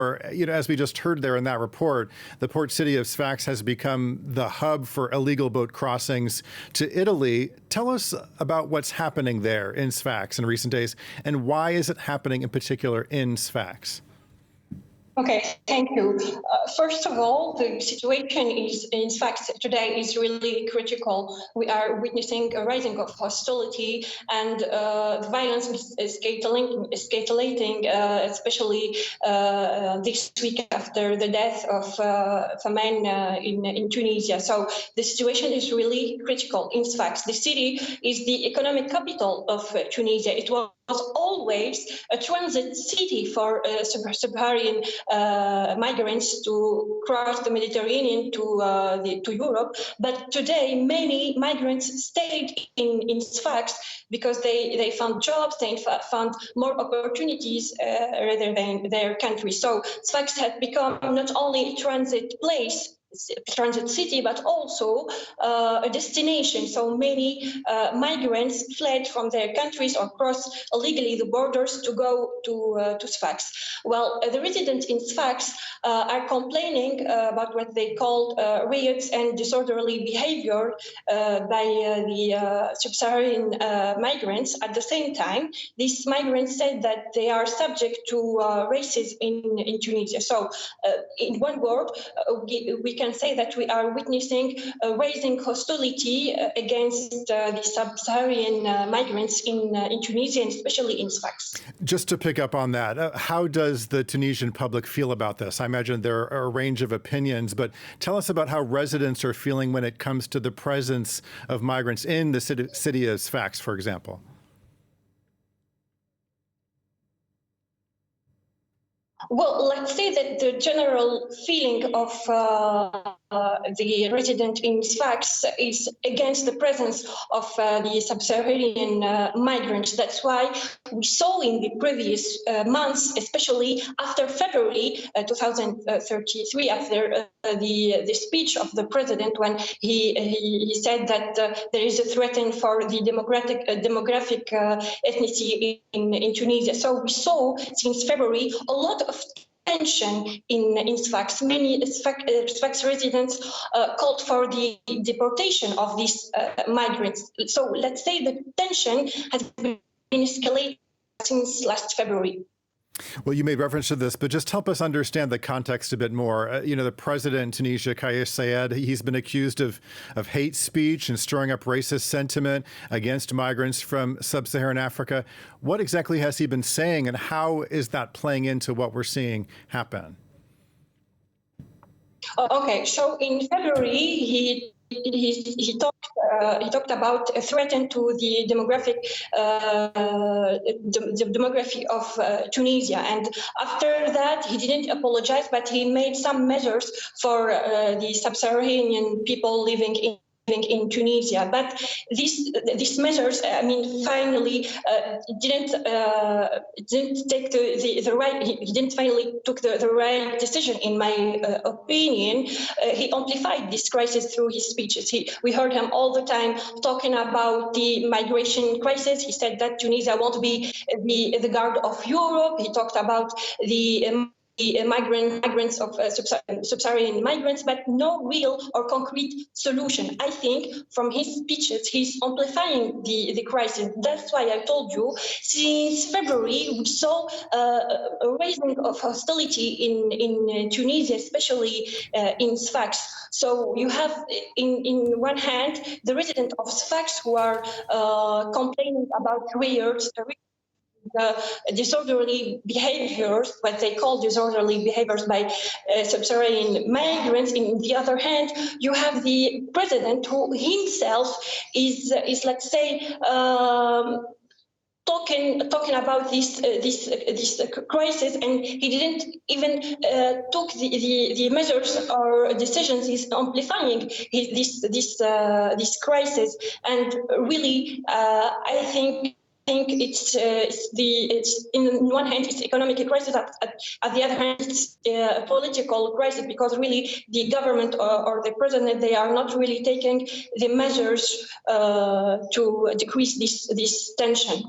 as we just heard there in that report, the port city of Sfax has become the hub for illegal boat crossings to Italy. Tell us about what's happening there in Sfax in recent days, and why is it happening in particular in Sfax? Okay, thank you. First of all, the situation in Sfax today is really critical. We are witnessing a rising of hostility, and the violence is escalating, especially this week after the death of a man in Tunisia. So the situation is really critical in Sfax. The city is the economic capital of Tunisia. It was always a transit city for Sub-Saharan migrants to cross the Mediterranean to Europe. But today, many migrants stayed in Sfax because they found jobs, they found more opportunities rather than their country. So Sfax had become not only a transit city, but also a destination. So many migrants fled from their countries or crossed illegally the borders to go to Sfax. Well, the residents in Sfax are complaining about what they called riots and disorderly behavior by the Sub-Saharan migrants. At the same time, these migrants said that they are subject to racism in Tunisia. So in one word, we can say that we are witnessing a rising hostility against the Sub-Saharan migrants in Tunisia, and especially in Sfax. Just to pick up on that, how does the Tunisian public feel about this? I imagine there are a range of opinions, but tell us about how residents are feeling when it comes to the presence of migrants in the city of Sfax, for example. Well, let's say that the general feeling of the resident in Sfax is against the presence of the Sub-Saharan migrants. That's why we saw in the previous months, especially after February 2033, after the speech of the president, when he said that there is a threat for the demographic ethnicity in Tunisia. So we saw since February a lot of tension in Sfax. Many Sfax residents called for the deportation of these migrants. So let's say the tension has been escalating since last February. Well, you made reference to this, but just help us understand the context a bit more. The president in Tunisia, Kais Saied, he's been accused of hate speech and stirring up racist sentiment against migrants from Sub-Saharan Africa. What exactly has he been saying, and how is that playing into what we're seeing happen? Okay, so in February, he talked about a threat to the demography of Tunisia, and after that he didn't apologize, but he made some measures for the Sub-Saharan people living in Tunisia. But these measures, finally didn't take the right. He didn't finally took the right decision, in my opinion. He amplified this crisis through his speeches. We heard him all the time talking about the migration crisis. He said that Tunisia won't be the guard of Europe. He talked about the migrants of Sub-Saharan migrants, but no real or concrete solution. I think from his speeches, he's amplifying the crisis. That's why I told you, since February, we saw a rising of hostility in Tunisia, especially in Sfax. So you have, in one hand, the residents of Sfax who are complaining about riots, disorderly behaviors, what they call disorderly behaviors by Sub-Saharan migrants. In the other hand, you have the president who himself is let's say, talking about this crisis, and he didn't even took the measures or decisions. He's amplifying this crisis, and really, I think it's in one hand it's economic crisis, at the other hand it's a political crisis, because really the government or the president, they are not really taking the measures to decrease this tension.